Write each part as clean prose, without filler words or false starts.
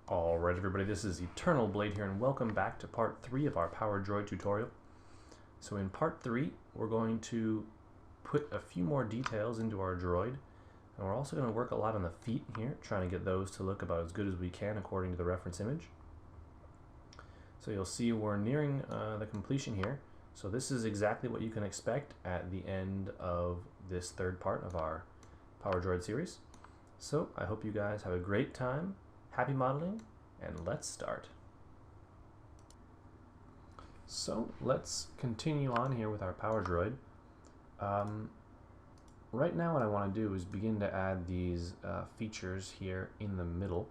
Alright everybody, this is Eternal Blade here and welcome back to part 3 of our Power Droid tutorial. So in part 3 we're going to put a few more details into our droid, and we're also going to work a lot on the feet here, trying to get those to look about as good as we can according to the reference image. So you'll see we're nearing the completion here. So this is exactly what you can expect at the end of this third part of our Power Droid series. So I hope you guys have a great time. Happy modeling, and let's start. So let's continue on here with our Power Droid. Right now what I want to do is begin to add these features here in the middle.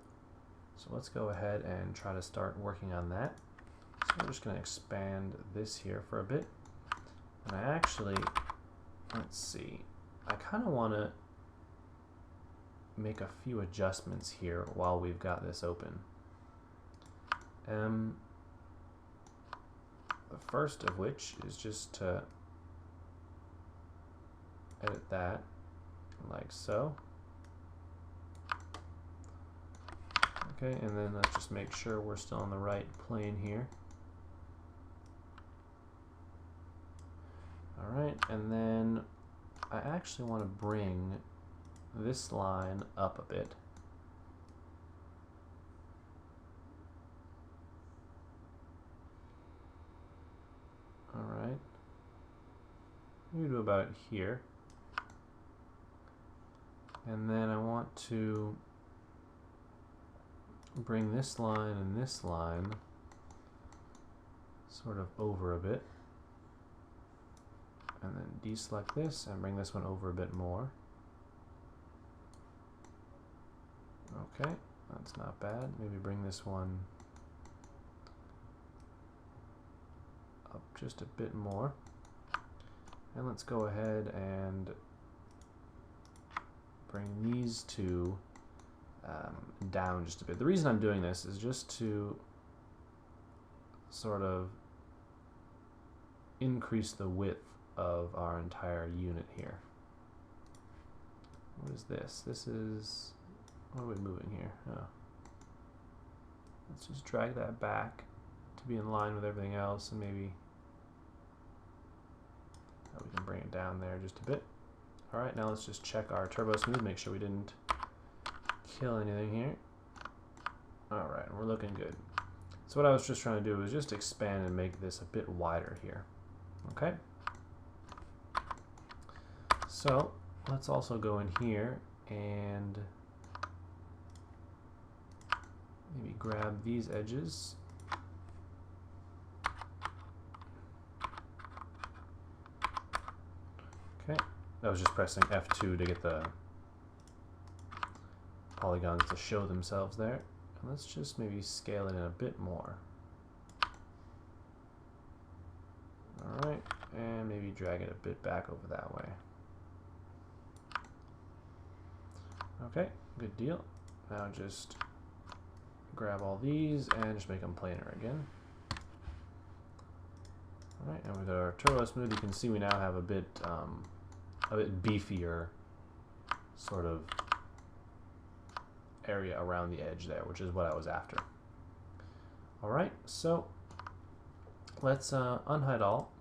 So let's go ahead and try to start working on that. So we're just going to expand this here for a bit. And I actually, let's see, I kind of want to make a few adjustments here while we've got this open. The first of which is just to edit that like so. Okay, and then let's just make sure we're still on the right plane here. Alright, and then I actually want to bring this line up a bit. Alright, maybe do about here. And then I want to bring this line and this line sort of over a bit. And then deselect this and bring this one over a bit more. Okay, that's not bad. Maybe bring this one up just a bit more. And let's go ahead and bring these two down just a bit. The reason I'm doing this is just to sort of increase the width of our entire unit here. What is this? This is... what are we moving here? Oh. Let's just drag that back to be in line with everything else, and maybe we can bring it down there just a bit. Alright, now let's just check our turbo smooth, make sure we didn't kill anything here. Alright, we're looking good. So what I was just trying to do was just expand and make this a bit wider here. Okay? So let's also go in here and maybe grab these edges. Okay, that was just pressing F2 to get the polygons to show themselves there. And let's just maybe scale it in a bit more. Alright, and maybe drag it a bit back over that way. Okay, good deal. Now just grab all these and just make them planar again. Alright, and with our turbo smooth, you can see we now have a bit beefier sort of area around the edge there, which is what I was after. Alright, so let's unhide all.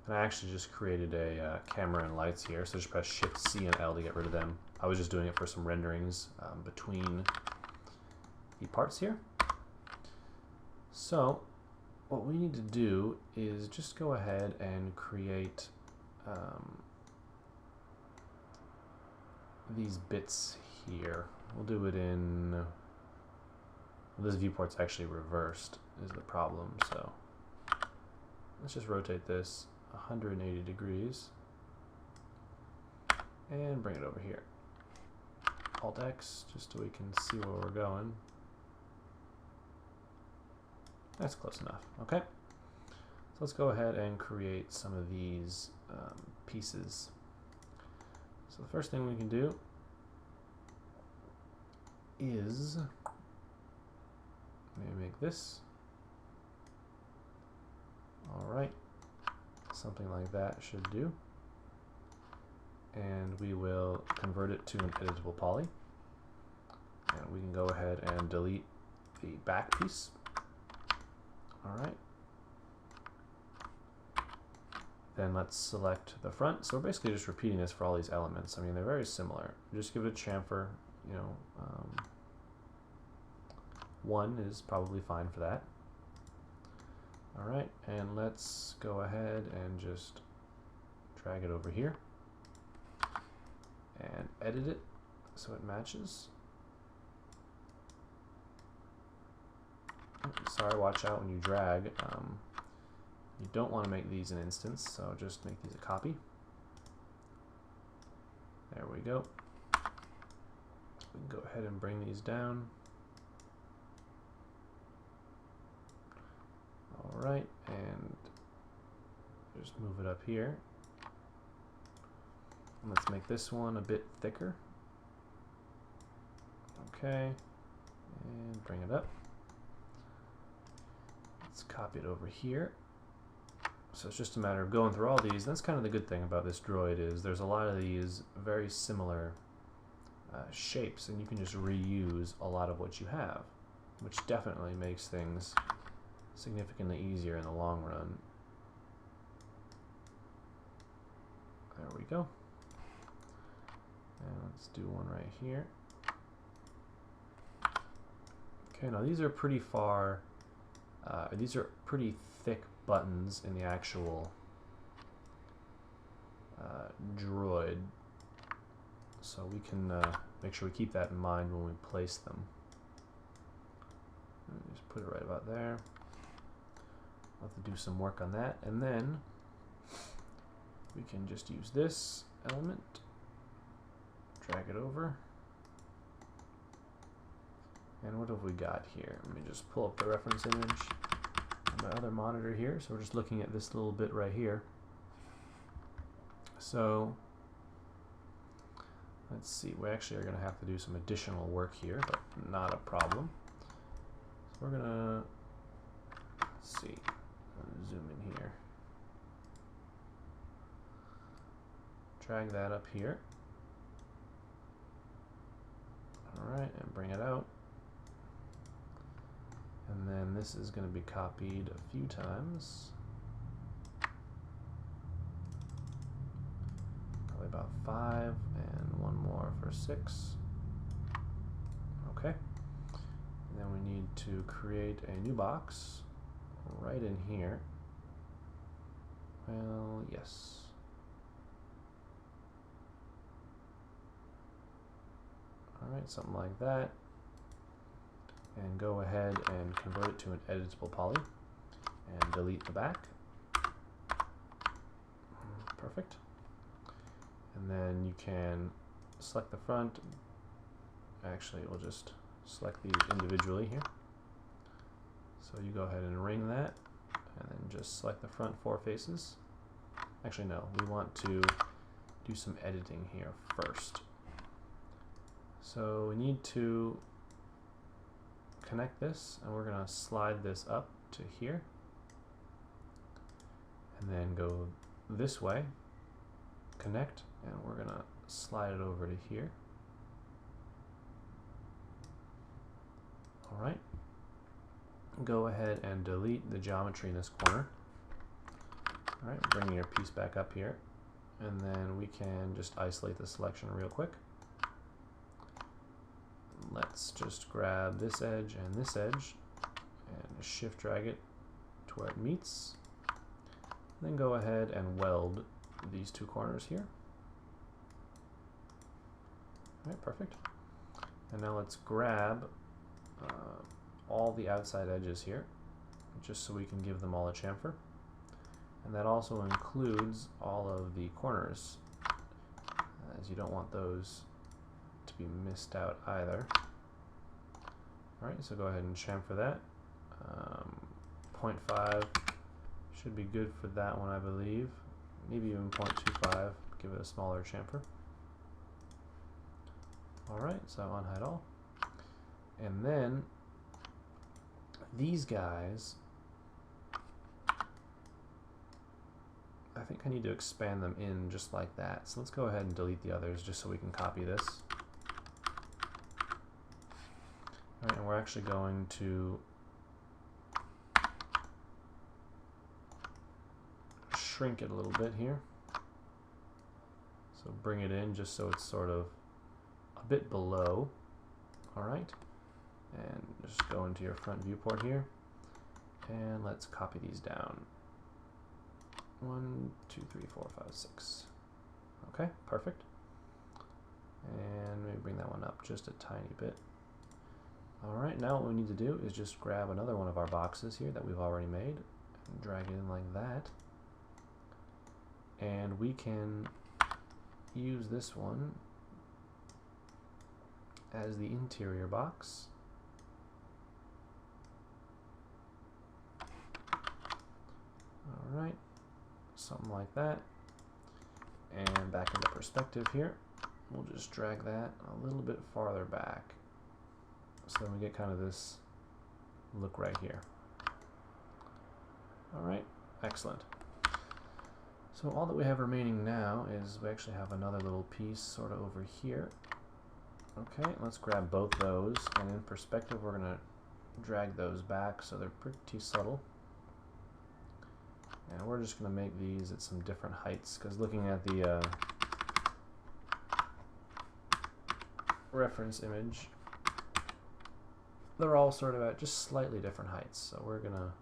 And I actually just created a camera and lights here, so just press Shift C and L to get rid of them. I was just doing it for some renderings between the parts here. So what we need to do is just go ahead and create these bits here. We'll do it in, well, this viewport's actually reversed is the problem, so let's just rotate this 180 degrees and bring it over here. Alt X, just so we can see where we're going. That's close enough. Okay, so let's go ahead and create some of these pieces. So the first thing we can do is maybe make this. Alright, something like that should do. And we will convert it to an editable poly. And we can go ahead and delete the back piece. All right. Then let's select the front. So we're basically just repeating this for all these elements. I mean, they're very similar. Just give it a chamfer, you know, 1 is probably fine for that. All right, and let's go ahead and just drag it over here and edit it so it matches. Sorry, watch out when you drag. You don't want to make these an instance, so just make these a copy. There we go. We can go ahead and bring these down. All right, and just move it up here. And let's make this one a bit thicker. Okay, and bring it up. Let's copy it over here. So it's just a matter of going through all these. That's kind of the good thing about this droid is there's a lot of these very similar shapes, and you can just reuse a lot of what you have, which definitely makes things significantly easier in the long run. There we go. And let's do one right here. Okay, now these are pretty far, these are pretty thick buttons in the actual droid, so we can make sure we keep that in mind when we place them. Just put it right about there. We'll have to do some work on that, and then we can just use this element, drag it over, and what have we got here? Let me just pull up the reference image on my other monitor here. So we're just looking at this little bit right here. So let's see, we actually are going to have to do some additional work here, but not a problem. So we're going to, let's see, zoom in here. Drag that up here. Alright, and bring it out. And then this is going to be copied a few times. Probably about 5, and one more for 6. Okay. And then we need to create a new box right in here. Well, yes. Alright, something like that. And go ahead and convert it to an editable poly and delete the back. Perfect. And then you can select the front. Actually, we'll just select these individually here. So you go ahead and ring that, and then just select the front 4 faces. Actually, no, we want to do some editing here first. So we need to connect this, and we're going to slide this up to here, and then go this way, connect, and we're going to slide it over to here. Alright, go ahead and delete the geometry in this corner. Alright, bringing your piece back up here, and then we can just isolate the selection real quick. Let's just grab this edge and this edge and shift drag it to where it meets. Then go ahead and weld these 2 corners here. Alright, perfect. And now let's grab all the outside edges here, just so we can give them all a chamfer. And that also includes all of the corners, as you don't want those to be missed out either. Alright, so go ahead and chamfer that. 0.5 should be good for that one, I believe. Maybe even 0.25, give it a smaller chamfer. Alright, so unhide all. And then these guys, I think I need to expand them in just like that. So let's go ahead and delete the others just so we can copy this. Alright, and we're actually going to shrink it a little bit here. So bring it in just so it's sort of a bit below. Alright, and just go into your front viewport here, and let's copy these down. 1, 2, 3, 4, 5, 6. Okay, perfect. And maybe bring that one up just a tiny bit. Alright, now what we need to do is just grab another one of our boxes here that we've already made and drag it in like that. And we can use this one as the interior box. Alright, something like that. And back into perspective here, we'll just drag that a little bit farther back. So then we get kind of this look right here. Alright, excellent. So all that we have remaining now is we actually have another little piece sort of over here. Okay, let's grab both those, and in perspective we're going to drag those back so they're pretty subtle. And we're just going to make these at some different heights, because looking at the reference image, they're all sort of at just slightly different heights. So we're going to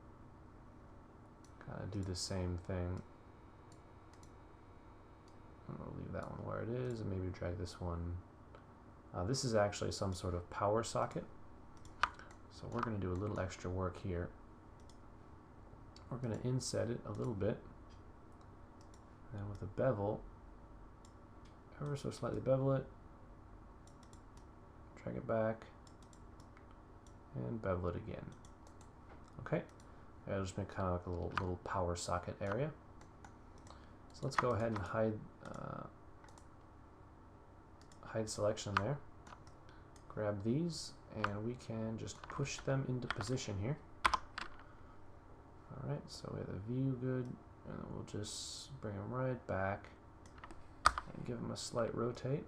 kind of do the same thing. We'll leave that one where it is and maybe drag this one. This is actually some sort of power socket. So we're going to do a little extra work here. We're going to inset it a little bit. And with a bevel, ever so slightly bevel it, drag it back, and bevel it again. Okay, I'll just make kind of like a little power socket area. So let's go ahead and hide selection there. Grab these, and we can just push them into position here. Alright, so we have the view good, and we'll just bring them right back and give them a slight rotate.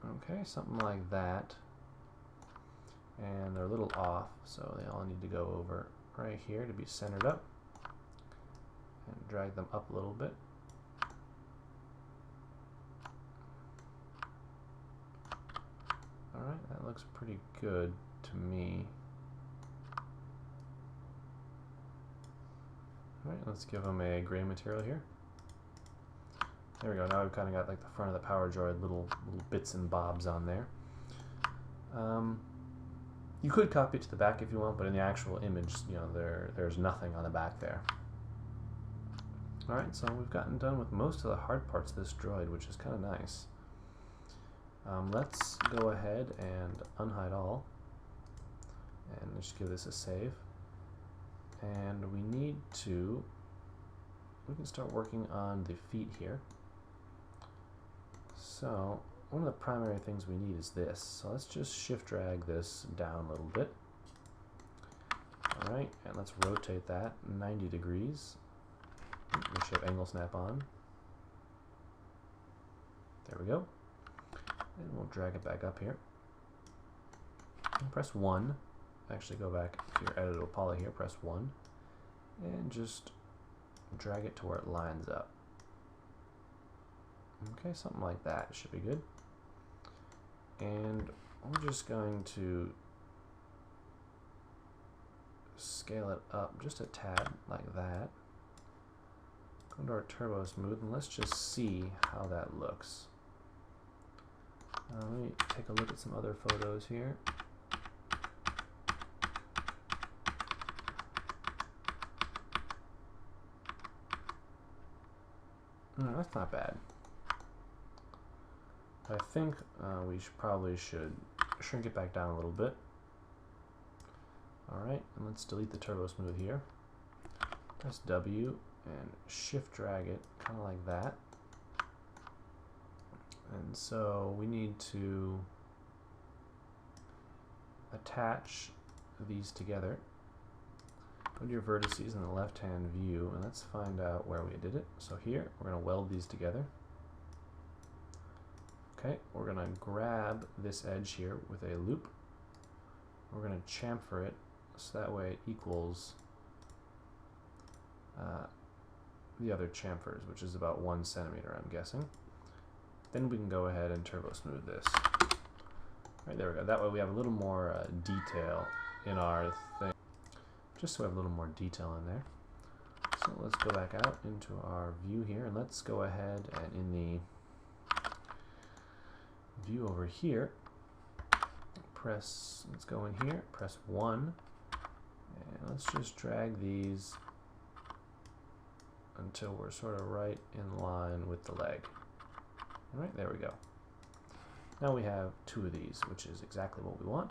Okay, something like that. And they're a little off, so they all need to go over right here to be centered up. And drag them up a little bit. Alright, that looks pretty good to me. Alright, let's give them a gray material here. There we go, now we've kind of got like the front of the Power Droid, little bits and bobs on there. You could copy it to the back if you want, but in the actual image, you know, there's nothing on the back there. Alright, so we've gotten done with most of the hard parts of this droid, which is kind of nice. Let's go ahead and unhide all, and just give this a save. And we can start working on the feet here. So one of the primary things we need is this. So let's just shift drag this down a little bit. Alright, and let's rotate that 90 degrees. Make sure you have angle snap on. There we go. And we'll drag it back up here. And press 1. Actually go back to your editable poly here, press 1. And just drag it to where it lines up. Okay, something like that should be good. And we're just going to scale it up just a tad, like that. Go to our Turbo Smooth, and let's just see how that looks. Let me take a look at some other photos here. No, that's not bad. I think we probably should shrink it back down a little bit. Alright, and let's delete the Turbo Smooth here. Press W and shift drag it kind of like that. And so we need to attach these together. Go to your vertices in the left hand view, and let's find out where we did it. So here we're going to weld these together. Okay, we're going to grab this edge here with a loop. We're going to chamfer it so that way it equals the other chamfers, which is about 1 centimeter, I'm guessing. Then we can go ahead and turbo smooth this. Right, there we go. That way we have a little more detail in our thing. Just so we have a little more detail in there. So let's go back out into our view here, and let's go ahead and in the view over here, let's go in here, press 1, and let's just drag these until we're sort of right in line with the leg. All right, there we go. Now we have 2 of these, which is exactly what we want.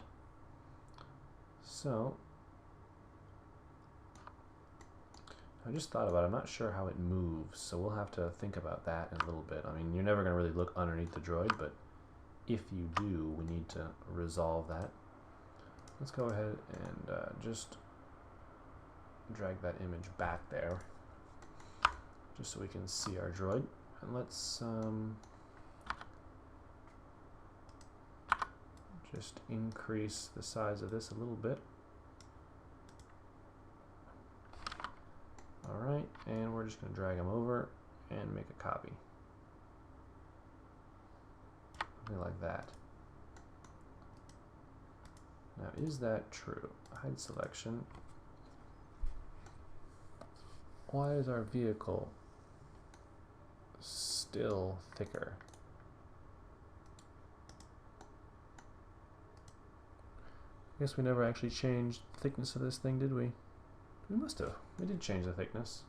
So I just thought about it. I'm not sure how it moves, so we'll have to think about that in a little bit. I mean, you're never going to really look underneath the droid, but if you do, we need to resolve that. Let's go ahead and just drag that image back there, just so we can see our droid. And let's just increase the size of this a little bit. Alright, and we're just going to drag them over and make a copy. Something like that. Now, is that true? Hide selection. Why is our vehicle still thicker? I guess we never actually changed the thickness of this thing, did we? We must have. We did change the thickness.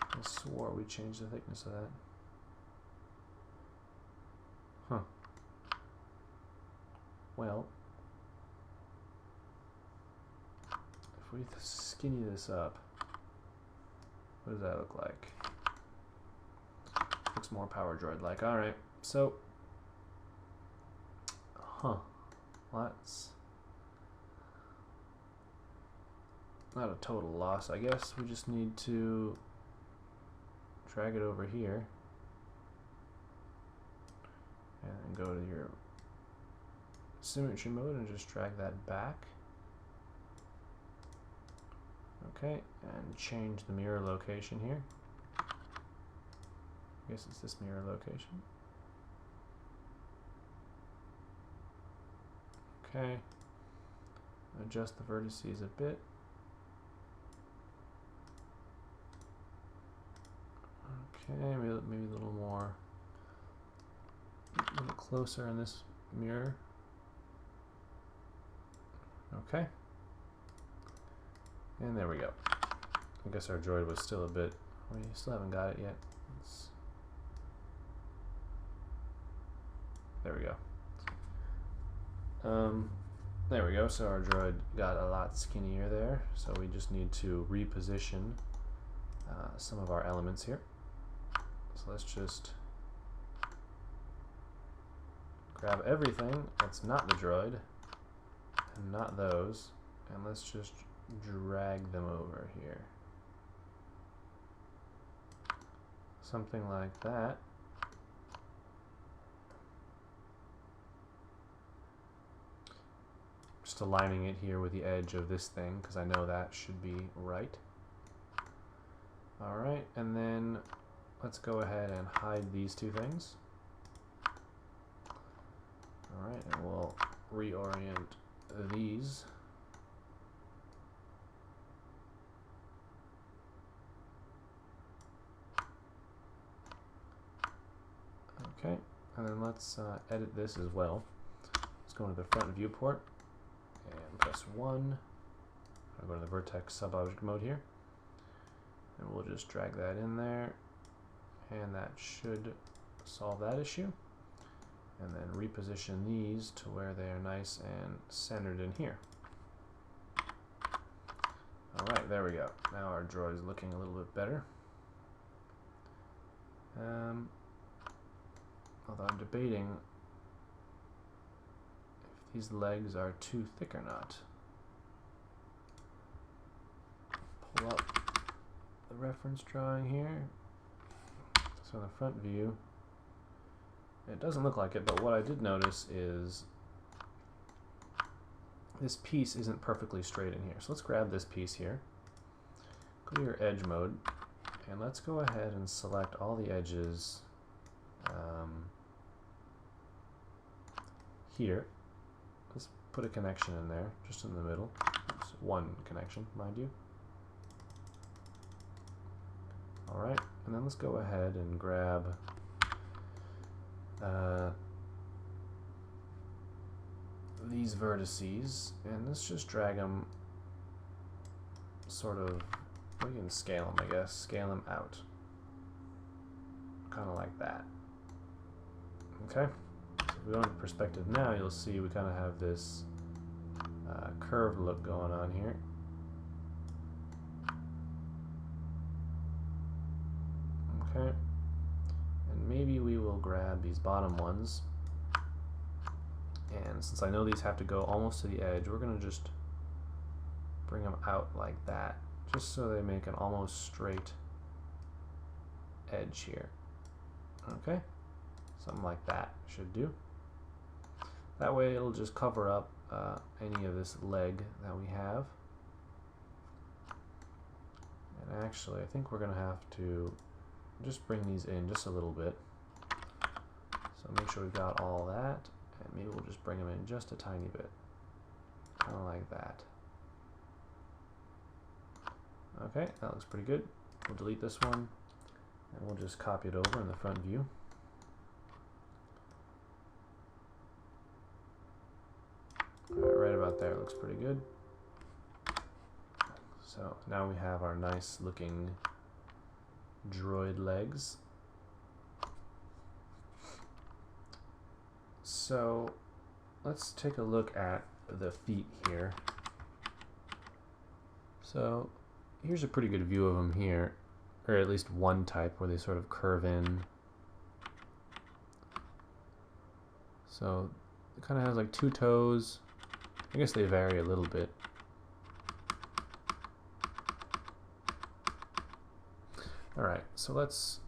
I swore we changed the thickness of that. Huh. Well, if we skinny this up, what does that look like? Looks more Power Droid-like. Alright, so... That's not a total loss, I guess. We just need to drag it over here and go to your symmetry mode and just drag that back. Okay, and change the mirror location here. I guess it's this mirror location. Okay, adjust the vertices a bit. Okay, maybe a little more, a little closer in this mirror. Okay, and there we go. I guess our droid was still a bit, we still haven't got it yet. There we go. There we go, so our droid got a lot skinnier there, so we just need to reposition some of our elements here. So let's just grab everything that's not the droid, and not those, and let's just drag them over here. Something like that. Just aligning it here with the edge of this thing, because I know that should be right. Alright, and then let's go ahead and hide these 2 things. Alright, and we'll reorient these. Okay, and then let's edit this as well. Let's go into the front viewport and press 1. I'll go to the vertex subobject mode here, and we'll just drag that in there, and that should solve that issue. And then reposition these to where they are nice and centered in here. Alright, there we go. Now our droid is looking a little bit better. Although I'm debating if these legs are too thick or not. pull up the reference drawing here. So in the front view, it doesn't look like it, but what I did notice is this piece isn't perfectly straight in here. So let's grab this piece here, go to your edge mode, and let's go ahead and select all the edges here. Let's put a connection in there, just in the middle. Oops, one connection, mind you. Alright, and then let's go ahead and grab these vertices, and let's just drag them sort of, we can scale them, I guess, scale them out. Kind of like that. Okay, so if we go into perspective now, you'll see we kind of have this curved look going on here. Okay, and maybe we will grab these bottom ones, and since I know these have to go almost to the edge, we're going to just bring them out like that, just so they make an almost straight edge here. Okay, something like that should do. That way it'll just cover up any of this leg that we have. And actually, I think we're going to have to just bring these in just a little bit. So make sure we've got all that, and maybe we'll just bring them in just a tiny bit, kind of like that. Okay, that looks pretty good. We'll delete this one, and we'll just copy it over in the front view. Alright, right about there looks pretty good. So now we have our nice looking droid legs. So let's take a look at the feet here. So here's a pretty good view of them here, or at least one type where they sort of curve in. So it kind of has like two toes. I guess they vary a little bit. Alright, so let's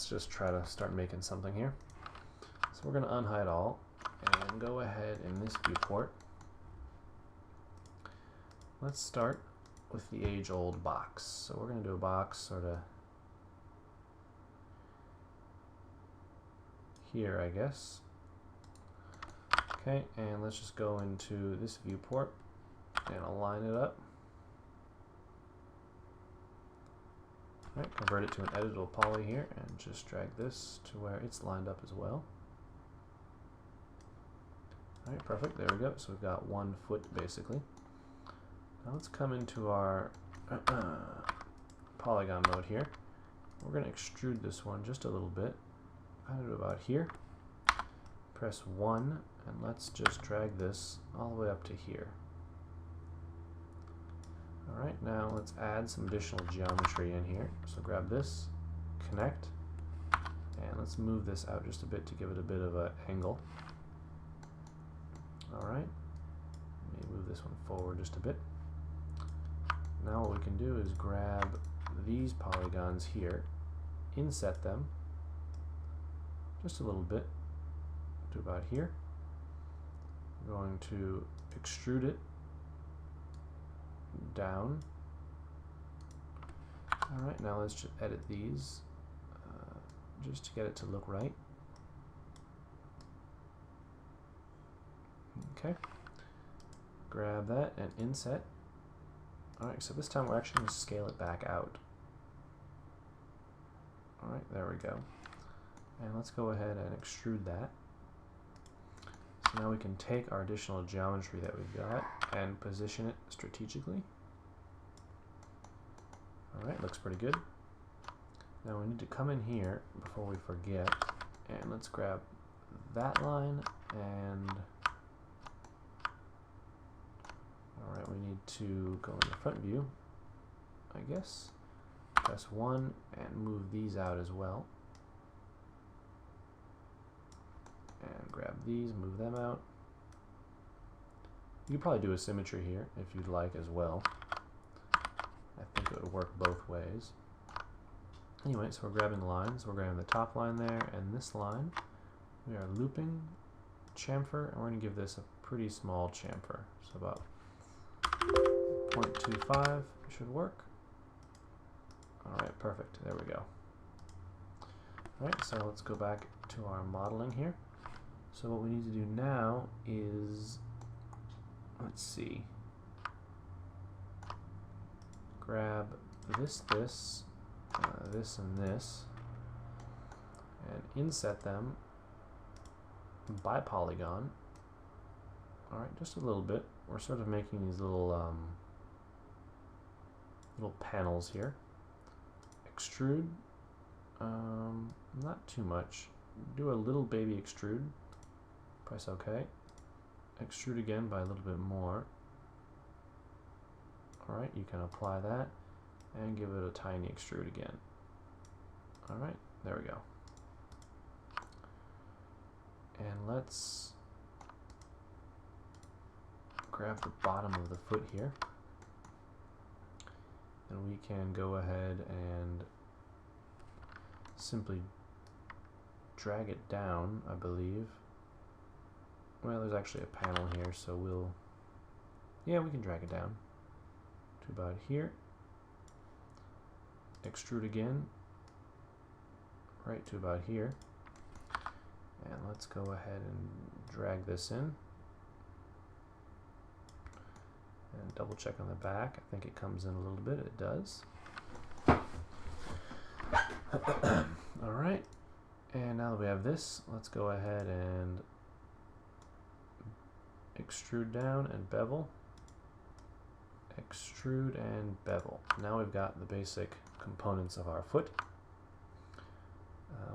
just try to start making something here. So we're going to unhide all and go ahead in this viewport. Let's start with the age-old box. So we're going to do a box sort of here, I guess. Okay, and let's just go into this viewport and align it up. Alright, convert it to an editable poly here and just drag this to where it's lined up as well. Alright, perfect, there we go. So we've got 1 foot basically. Now let's come into our polygon mode here. We're going to extrude this one just a little bit, kind of about here. Press 1 and let's just drag this all the way up to here. Alright, now let's add some additional geometry in here. So grab this, connect, and let's move this out just a bit to give it a bit of an angle. Alright, let me move this one forward just a bit. Now what we can do is grab these polygons here, inset them just a little bit to about here. We're going to extrude it down. Alright, now let's just edit these just to get it to look right. Okay, grab that and inset. Alright, so this time we're actually going to scale it back out. Alright, there we go. And let's go ahead and extrude that. So now we can take our additional geometry that we've got and position it strategically. Alright, looks pretty good. Now we need to come in here before we forget, and let's grab that line, and alright, we need to go in the front view, I guess. Press 1 and move these out as well. And grab these, move them out. You could probably do a symmetry here if you'd like as well. I think it would work both ways. Anyway, so we're grabbing the lines. We're grabbing the top line there and this line. We are looping chamfer, and we're going to give this a pretty small chamfer. So about 0.25 should work. Alright, perfect. There we go. Alright, so let's go back to our modeling here. So what we need to do now is, let's see, grab this, this and this, and inset them by polygon. Alright, just a little bit. We're sort of making these little little panels here. Extrude, not too much. Do a little baby extrude. Press OK. Extrude again by a little bit more. Alright, you can apply that and give it a tiny extrude again. Alright, there we go. And let's grab the bottom of the foot here. And we can go ahead and simply drag it down, I believe. Well, there's actually a panel here, so we can drag it down to about here. Extrude again, right to about here. And let's go ahead and drag this in. And double check on the back. I think it comes in a little bit. It does. Alright. And now that we have this, let's go ahead and extrude down and bevel. Extrude and bevel. Now we've got the basic components of our foot.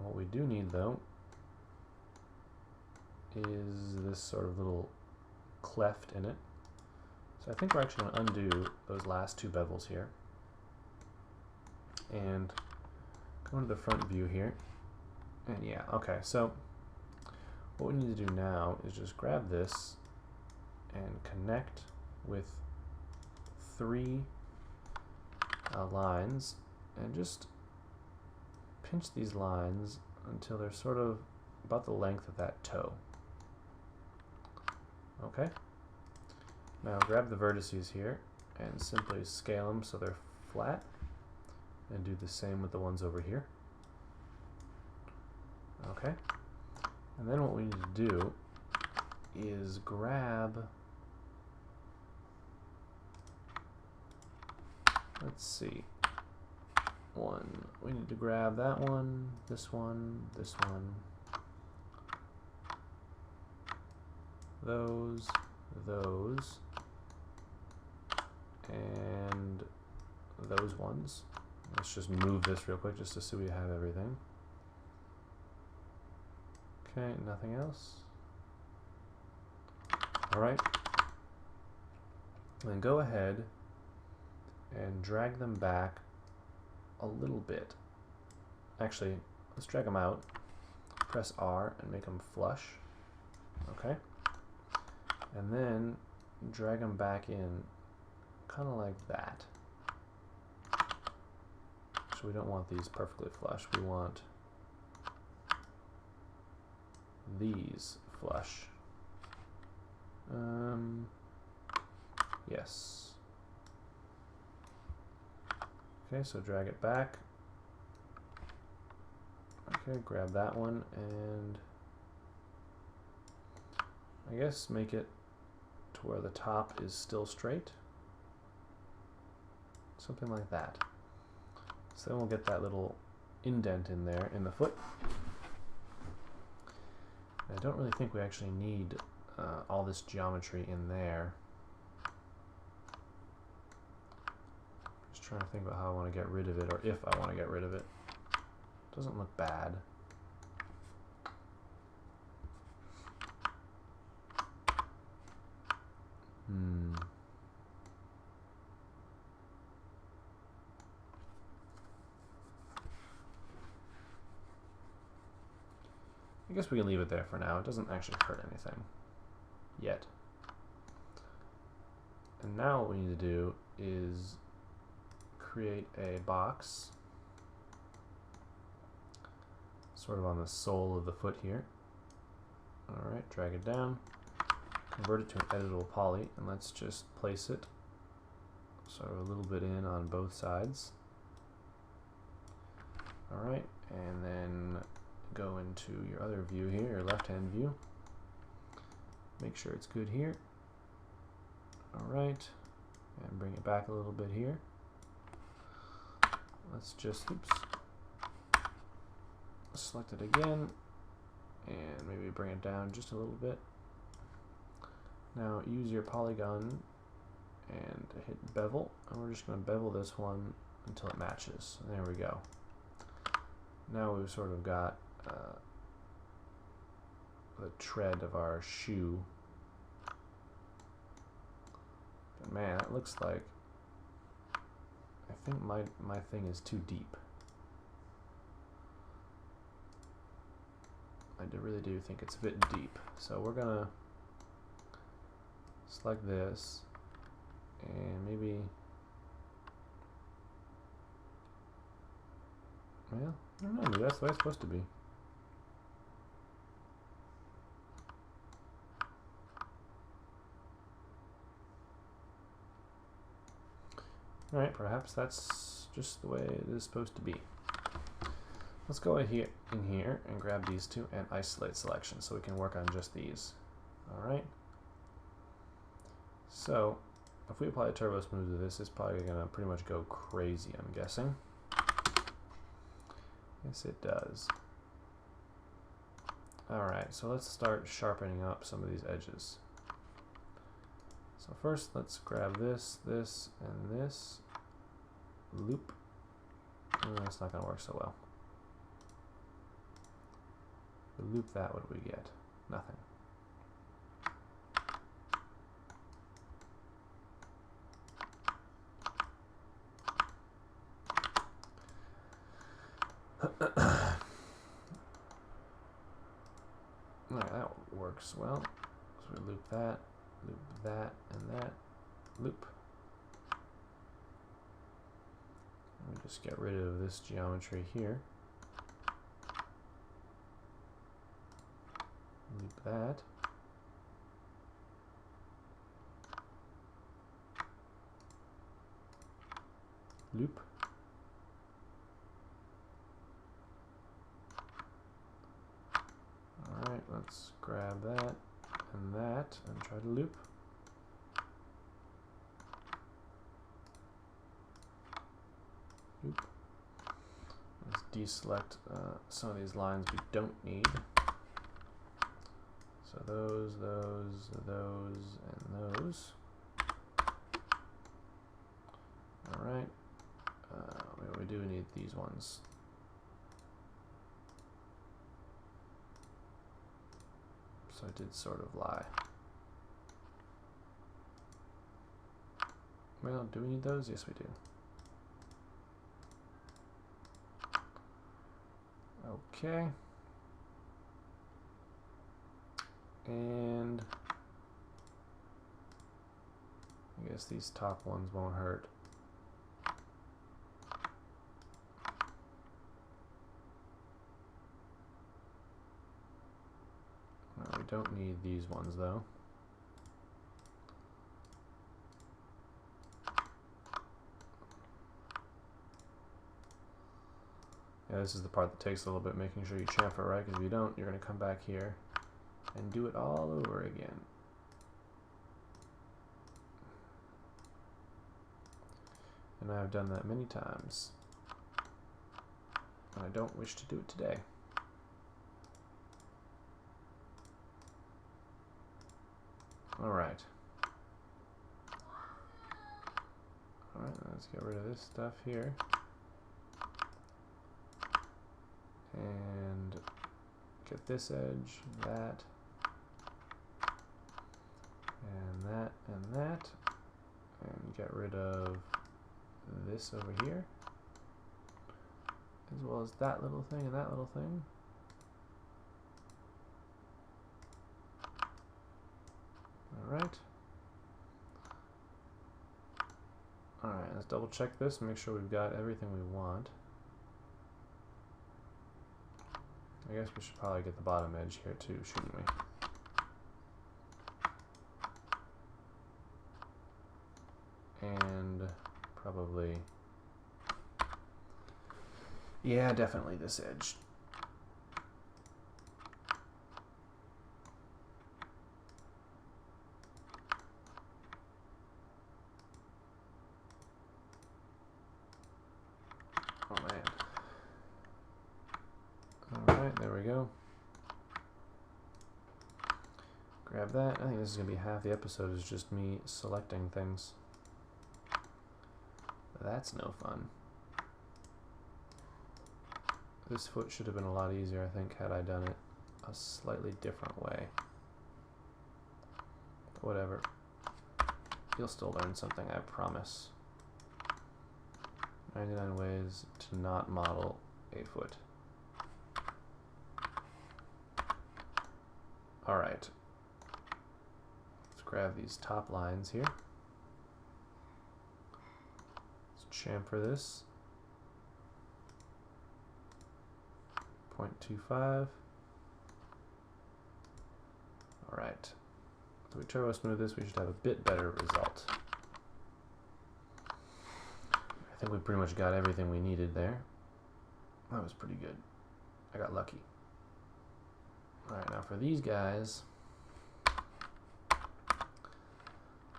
What we do need, though, is this sort of little cleft in it. So I think we're actually going to undo those last two bevels here and go into the front view here. And yeah, okay, so what we need to do now is just grab this and connect with three lines and just pinch these lines until they're sort of about the length of that toe. Okay? Now grab the vertices here and simply scale them so they're flat, and do the same with the ones over here. Okay? And then what we need to do is grab, let's see, we need to grab that one, this one, those, and those ones. Let's just move this real quick just to see we have everything. Okay, nothing else. Alright. Then go ahead and drag them back a little bit. Actually, let's drag them out. Press R and make them flush. Okay. And then drag them back in kind of like that. So we don't want these perfectly flush. We want these flush. Yes. Okay, so drag it back. Okay, grab that one and I guess make it to where the top is still straight. Something like that. So then we'll get that little indent in there in the foot. I don't really think we actually need all this geometry in there. Just trying to think about how I want to get rid of it, or if I want to get rid of it. Doesn't look bad. I guess we can leave it there for now. It doesn't actually hurt anything yet. And now what we need to do is create a box sort of on the sole of the foot here. Alright, drag it down, convert it to an editable poly, and let's just place it sort of a little bit in on both sides. Alright, and then go into your other view here, your left-hand view. Make sure it's good here. Alright, and bring it back a little bit here. Let's just, oops, select it again, and maybe bring it down just a little bit. Now use your polygon and hit bevel, and we're just going to bevel this one until it matches. There we go. Now we've sort of got the tread of our shoe. But man, that looks like, I think my thing is too deep. I really do think it's a bit deep. So we're gonna select this and maybe, well, I don't know, maybe that's the way it's supposed to be. Alright, perhaps that's just the way it is supposed to be. Let's go in here and grab these two and isolate selection so we can work on just these. Alright. So, if we apply a turbo smooth to this, it's probably going to pretty much go crazy, I'm guessing. Yes, it does. Alright, so let's start sharpening up some of these edges. So first, let's grab this, this, and this. Loop. That's not going to work so well. If we loop that, what do we get? Nothing. Alright, that works well. So we loop that, and that, loop. And we just get rid of this geometry here. Loop that. Loop. Alright, let's grab that and try to loop. Loop. Let's deselect some of these lines we don't need. So those, and those. Alright. We do need these ones. So I did sort of lie. Well, do we need those? Yes, we do. Okay. And I guess these top ones won't hurt. No, we don't need these ones though. Yeah, this is the part that takes a little bit, making sure you chamfer right, because if you don't, you're going to come back here and do it all over again. And I've done that many times. And I don't wish to do it today. Alright. Alright, let's get rid of this stuff here. And get this edge, that, and that, and that, and get rid of this over here, as well as that little thing and that little thing. Alright. Alright, let's double check this, make sure we've got everything we want. I guess we should probably get the bottom edge here too, shouldn't we? And probably, yeah, definitely this edge. Oh man. Alright, there we go. Grab that. I think this is going to be half the episode is just me selecting things. That's no fun. This foot should have been a lot easier, I think, had I done it a slightly different way. But whatever. You'll still learn something, I promise. 99 ways to not model a foot. Alright. Let's grab these top lines here. Let's chamfer this. 0.25. Alright. So we turbo smooth this, we should have a bit better result. I think we pretty much got everything we needed there. That was pretty good. I got lucky. Alright, now for these guys,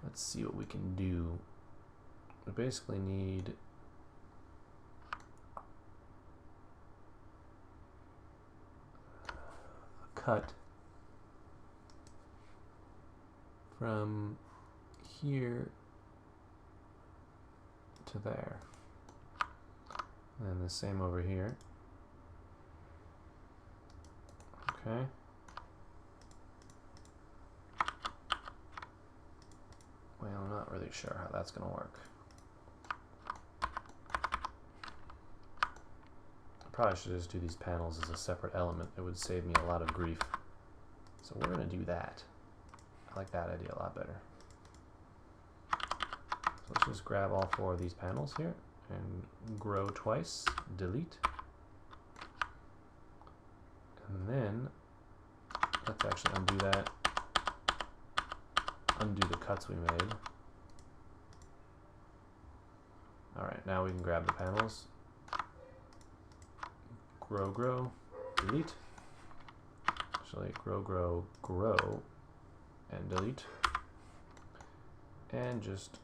let's see what we can do. We basically need a cut from here to there. And the same over here. Okay. Well, I'm not really sure how that's going to work. I probably should just do these panels as a separate element. It would save me a lot of grief. So we're going to do that. I like that idea a lot better. So let's just grab all 4 of these panels here and grow twice, delete. And then let's actually undo that. Undo the cuts we made. Alright, now we can grab the panels. Grow, delete. Actually, grow, and delete. And just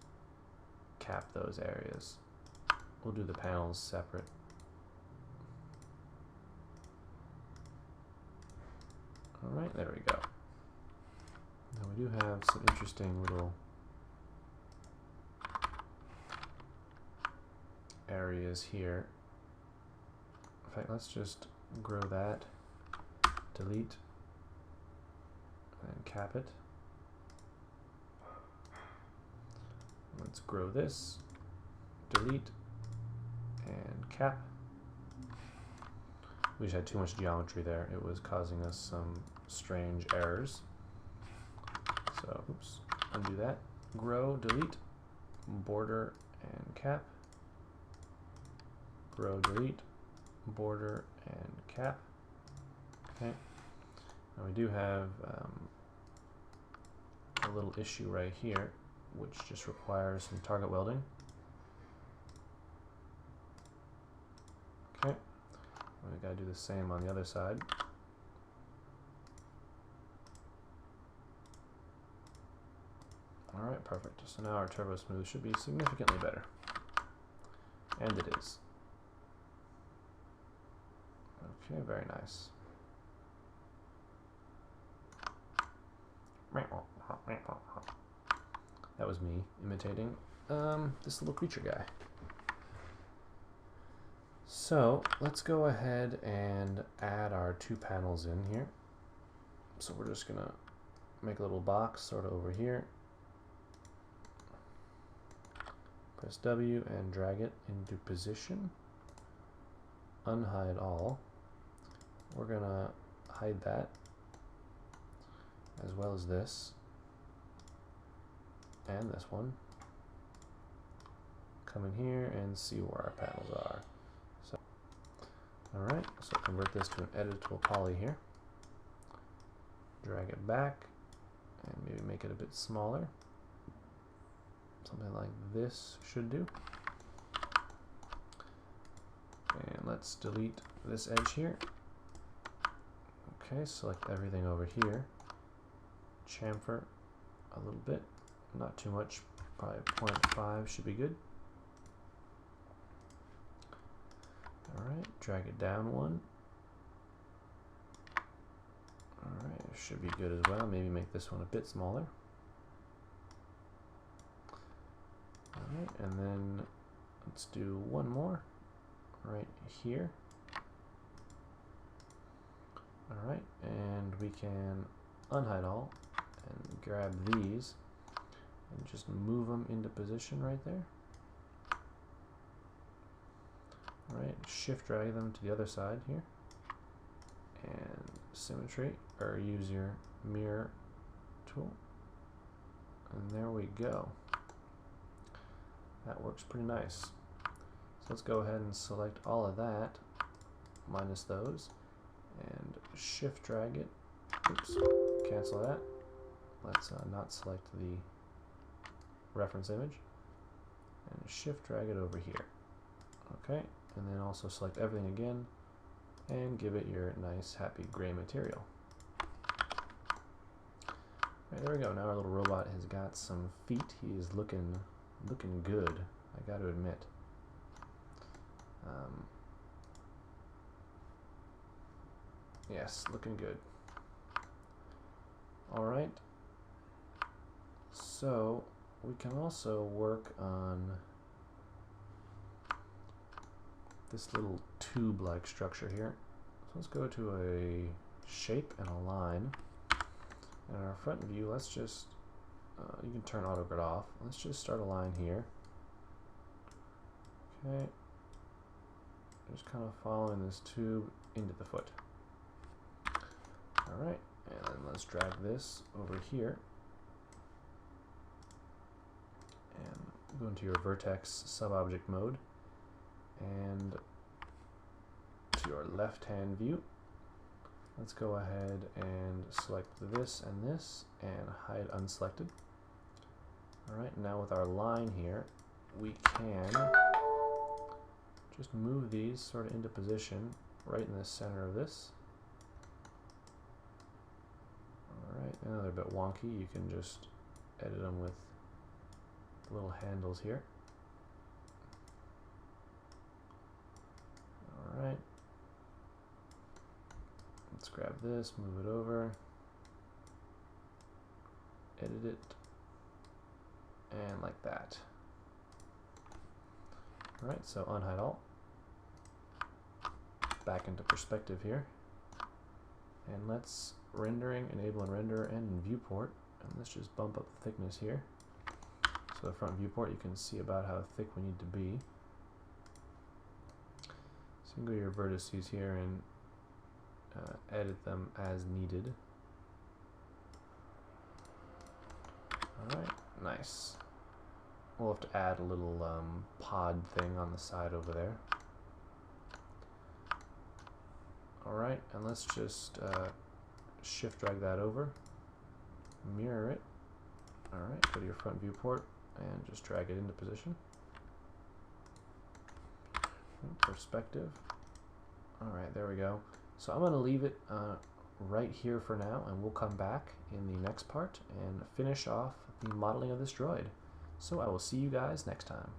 cap those areas. We'll do the panels separate. Alright, there we go. Now we do have some interesting little areas here. In fact, let's just grow that, delete, and cap it. Let's grow this, delete, and cap. We just had too much geometry there. It was causing us some strange errors. So, oops, undo that. Grow, delete, border, and cap. Grow, delete, border, and cap. Okay. Now we do have a little issue right here, which just requires some target welding. Okay. We gotta do the same on the other side. Alright, perfect. So now our turbo smooth should be significantly better. And it is. Okay, very nice. That was me imitating this little creature guy. So let's go ahead and add our 2 panels in here. So we're just gonna make a little box sort of over here. Press W and drag it into position. Unhide all. We're gonna hide that as well as this and this one. come in here and see where our panels are. So, alright, so convert this to an editable poly here. Drag it back and maybe make it a bit smaller. Something like this should do. And let's delete this edge here. Okay, select everything over here. Chamfer a little bit, not too much, probably 0.5 should be good. Alright, drag it down one. Alright, should be good as well. Maybe make this one a bit smaller. Alright, and then let's do one more right here. Alright, and we can unhide all and grab these and just move them into position right there. Alright, shift drag them to the other side here. And symmetry, or use your mirror tool. And there we go. That works pretty nice. So let's go ahead and select all of that, minus those, and shift drag it. Oops, cancel that. Let's not select the reference image, and shift drag it over here. Okay, and then also select everything again, and give it your nice happy gray material. Right, there we go. Now our little robot has got some feet. He is looking good, I got to admit. Yes, looking good. Alright, so we can also work on this little tube-like structure here. So let's go to a shape and a line. And our front view, let's just, you can turn auto grid off. Let's just start a line here. Okay, just kind of following this tube into the foot. Alright, and then let's drag this over here and go into your vertex sub-object mode, and to your left-hand view, let's go ahead and select this and hide unselected. Alright, now with our line here, we can just move these sort of into position right in the center of this. Alright, I know they're a bit wonky. You can just edit them with little handles here. Alright. Let's grab this, move it over, edit it, and like that. Alright, so unhide all. Back into perspective here. And let's enable and render and viewport. And let's just bump up the thickness here. So the front viewport, you can see about how thick we need to be. So you can go to your vertices here and edit them as needed. Alright, nice. We'll have to add a little pod thing on the side over there. Alright, and let's just shift drag that over, mirror it. Alright, go to your front viewport and just drag it into position. Perspective. Alright, there we go. So I'm going to leave it right here for now, and we'll come back in the next part and finish off the modeling of this droid. So I will see you guys next time.